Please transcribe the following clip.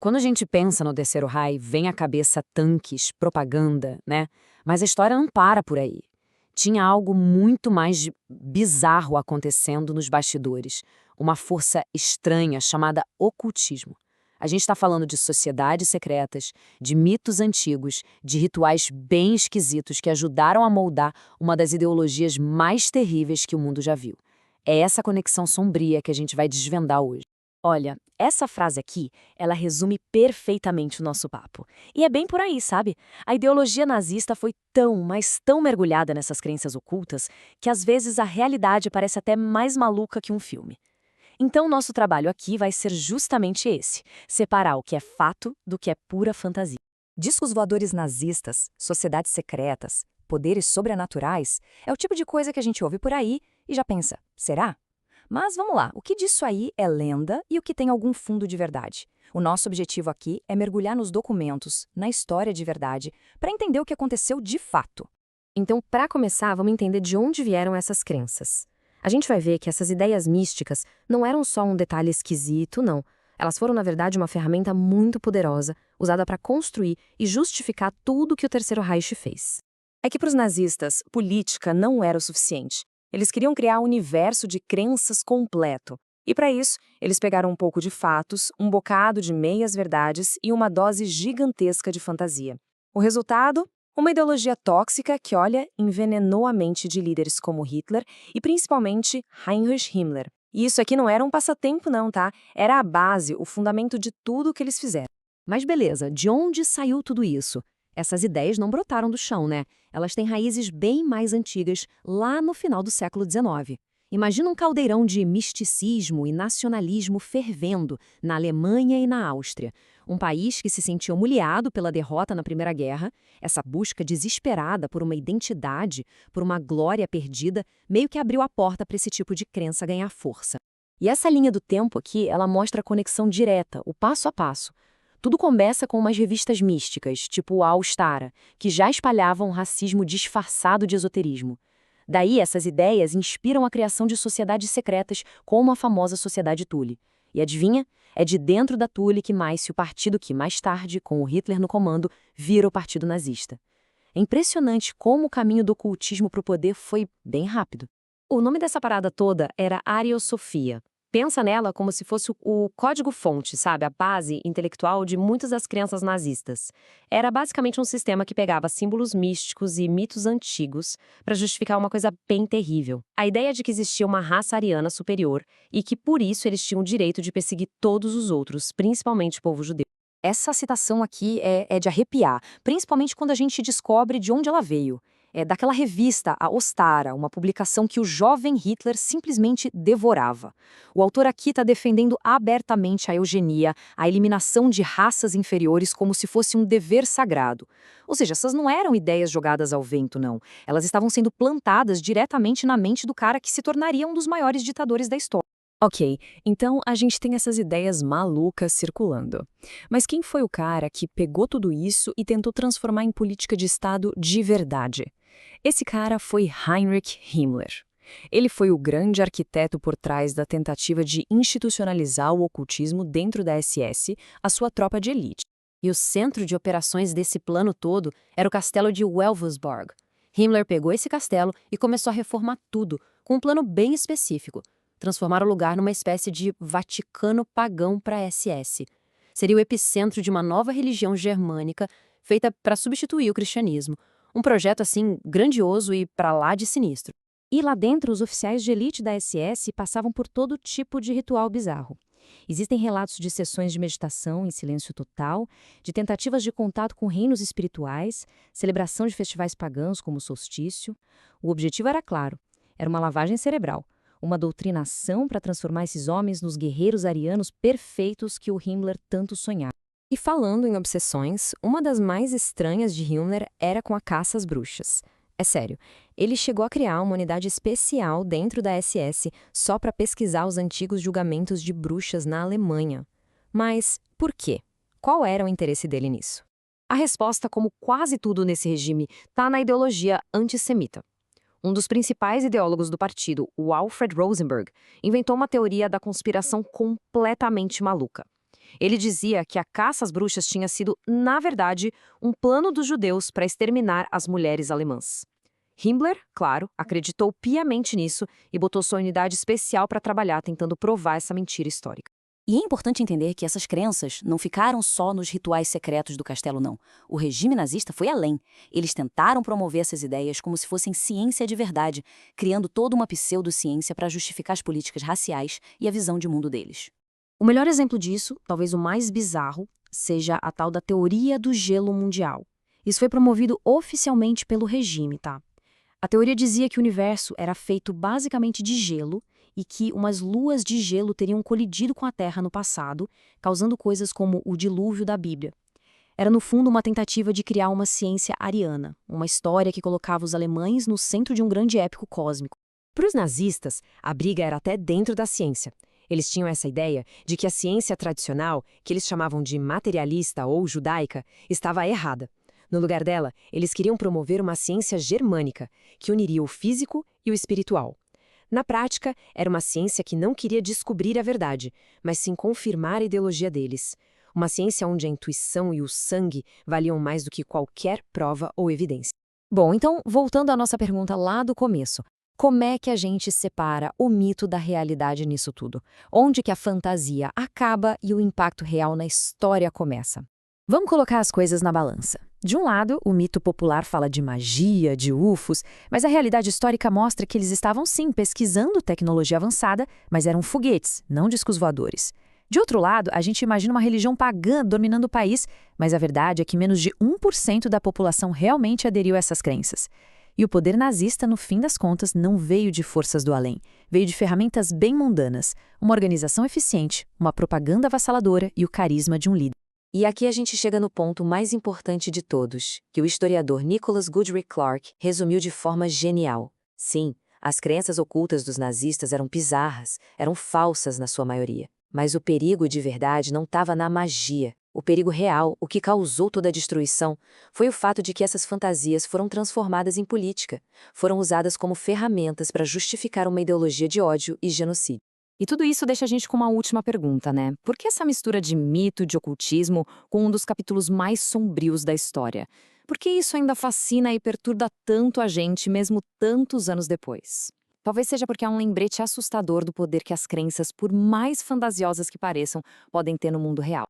Quando a gente pensa no Terceiro Reich, vem à cabeça tanques, propaganda, né? Mas a história não para por aí. Tinha algo muito mais bizarro acontecendo nos bastidores. Uma força estranha chamada ocultismo. A gente está falando de sociedades secretas, de mitos antigos, de rituais bem esquisitos que ajudaram a moldar uma das ideologias mais terríveis que o mundo já viu. É essa conexão sombria que a gente vai desvendar hoje. Olha, essa frase aqui, ela resume perfeitamente o nosso papo. E é bem por aí, sabe? A ideologia nazista foi tão, mas tão mergulhada nessas crenças ocultas que às vezes a realidade parece até mais maluca que um filme. Então, nosso trabalho aqui vai ser justamente esse: separar o que é fato do que é pura fantasia. Discos voadores nazistas, sociedades secretas, poderes sobrenaturais, é o tipo de coisa que a gente ouve por aí e já pensa, será? Mas vamos lá, o que disso aí é lenda e o que tem algum fundo de verdade? O nosso objetivo aqui é mergulhar nos documentos, na história de verdade, para entender o que aconteceu de fato. Então, para começar, vamos entender de onde vieram essas crenças. A gente vai ver que essas ideias místicas não eram só um detalhe esquisito, não. Elas foram, na verdade, uma ferramenta muito poderosa, usada para construir e justificar tudo que o Terceiro Reich fez. É que para os nazistas, política não era o suficiente. Eles queriam criar um universo de crenças completo. E para isso, eles pegaram um pouco de fatos, um bocado de meias-verdades e uma dose gigantesca de fantasia. O resultado? Uma ideologia tóxica que, olha, envenenou a mente de líderes como Hitler e principalmente Heinrich Himmler. E isso aqui não era um passatempo não, tá? Era a base, o fundamento de tudo o que eles fizeram. Mas beleza, de onde saiu tudo isso? Essas ideias não brotaram do chão, né? Elas têm raízes bem mais antigas, lá no final do século XIX. Imagina um caldeirão de misticismo e nacionalismo fervendo na Alemanha e na Áustria. Um país que se sentiu humilhado pela derrota na Primeira Guerra, essa busca desesperada por uma identidade, por uma glória perdida, meio que abriu a porta para esse tipo de crença ganhar força. E essa linha do tempo aqui, ela mostra a conexão direta, o passo a passo. Tudo começa com umas revistas místicas, tipo a Austara, que já espalhavam um racismo disfarçado de esoterismo. Daí, essas ideias inspiram a criação de sociedades secretas, como a famosa Sociedade Thule. E adivinha? É de dentro da Thule que nasce o partido que, mais tarde, com o Hitler no comando, vira o Partido Nazista. É impressionante como o caminho do ocultismo para o poder foi bem rápido. O nome dessa parada toda era Ariosofia. Pensa nela como se fosse o código-fonte, sabe? A base intelectual de muitas das crenças nazistas. Era basicamente um sistema que pegava símbolos místicos e mitos antigos para justificar uma coisa bem terrível. A ideia de que existia uma raça ariana superior e que, por isso, eles tinham o direito de perseguir todos os outros, principalmente o povo judeu. Essa citação aqui é de arrepiar, principalmente quando a gente descobre de onde ela veio. É daquela revista, a Ostara, uma publicação que o jovem Hitler simplesmente devorava. O autor aqui está defendendo abertamente a eugenia, a eliminação de raças inferiores como se fosse um dever sagrado. Ou seja, essas não eram ideias jogadas ao vento, não. Elas estavam sendo plantadas diretamente na mente do cara que se tornaria um dos maiores ditadores da história. Ok, então a gente tem essas ideias malucas circulando. Mas quem foi o cara que pegou tudo isso e tentou transformar em política de Estado de verdade? Esse cara foi Heinrich Himmler. Ele foi o grande arquiteto por trás da tentativa de institucionalizar o ocultismo dentro da SS, a sua tropa de elite. E o centro de operações desse plano todo era o castelo de Wewelsburg. Himmler pegou esse castelo e começou a reformar tudo, com um plano bem específico: transformar o lugar numa espécie de Vaticano pagão para a SS. Seria o epicentro de uma nova religião germânica feita para substituir o cristianismo. Um projeto, assim, grandioso e para lá de sinistro. E lá dentro, os oficiais de elite da SS passavam por todo tipo de ritual bizarro. Existem relatos de sessões de meditação em silêncio total, de tentativas de contato com reinos espirituais, celebração de festivais pagãos como o solstício. O objetivo era claro, era uma lavagem cerebral, uma doutrinação para transformar esses homens nos guerreiros arianos perfeitos que o Himmler tanto sonhava. E falando em obsessões, uma das mais estranhas de Himmler era com a caça às bruxas. É sério, ele chegou a criar uma unidade especial dentro da SS só para pesquisar os antigos julgamentos de bruxas na Alemanha. Mas por quê? Qual era o interesse dele nisso? A resposta, como quase tudo nesse regime, está na ideologia antissemita. Um dos principais ideólogos do partido, o Alfred Rosenberg, inventou uma teoria da conspiração completamente maluca. Ele dizia que a caça às bruxas tinha sido, na verdade, um plano dos judeus para exterminar as mulheres alemãs. Himmler, claro, acreditou piamente nisso e botou sua unidade especial para trabalhar tentando provar essa mentira histórica. E é importante entender que essas crenças não ficaram só nos rituais secretos do castelo, não. O regime nazista foi além. Eles tentaram promover essas ideias como se fossem ciência de verdade, criando toda uma pseudociência para justificar as políticas raciais e a visão de mundo deles. O melhor exemplo disso, talvez o mais bizarro, seja a tal da teoria do gelo mundial. Isso foi promovido oficialmente pelo regime, tá? A teoria dizia que o universo era feito basicamente de gelo e que umas luas de gelo teriam colidido com a Terra no passado, causando coisas como o dilúvio da Bíblia. Era, no fundo, uma tentativa de criar uma ciência ariana, uma história que colocava os alemães no centro de um grande épico cósmico. Para os nazistas, a briga era até dentro da ciência. Eles tinham essa ideia de que a ciência tradicional, que eles chamavam de materialista ou judaica, estava errada. No lugar dela, eles queriam promover uma ciência germânica, que uniria o físico e o espiritual. Na prática, era uma ciência que não queria descobrir a verdade, mas sim confirmar a ideologia deles. Uma ciência onde a intuição e o sangue valiam mais do que qualquer prova ou evidência. Bom, então, voltando à nossa pergunta lá do começo, como é que a gente separa o mito da realidade nisso tudo? Onde que a fantasia acaba e o impacto real na história começa? Vamos colocar as coisas na balança. De um lado, o mito popular fala de magia, de UFOs, mas a realidade histórica mostra que eles estavam sim pesquisando tecnologia avançada, mas eram foguetes, não discos voadores. De outro lado, a gente imagina uma religião pagã dominando o país, mas a verdade é que menos de 1% da população realmente aderiu a essas crenças. E o poder nazista, no fim das contas, não veio de forças do além. Veio de ferramentas bem mundanas, uma organização eficiente, uma propaganda avassaladora e o carisma de um líder. E aqui a gente chega no ponto mais importante de todos, que o historiador Nicholas Goodrick Clarke resumiu de forma genial. Sim, as crenças ocultas dos nazistas eram bizarras, eram falsas na sua maioria. Mas o perigo de verdade não estava na magia. O perigo real, o que causou toda a destruição, foi o fato de que essas fantasias foram transformadas em política, foram usadas como ferramentas para justificar uma ideologia de ódio e genocídio. E tudo isso deixa a gente com uma última pergunta, né? Por que essa mistura de mito, de ocultismo, com um dos capítulos mais sombrios da história? Por que isso ainda fascina e perturba tanto a gente, mesmo tantos anos depois? Talvez seja porque é um lembrete assustador do poder que as crenças, por mais fantasiosas que pareçam, podem ter no mundo real.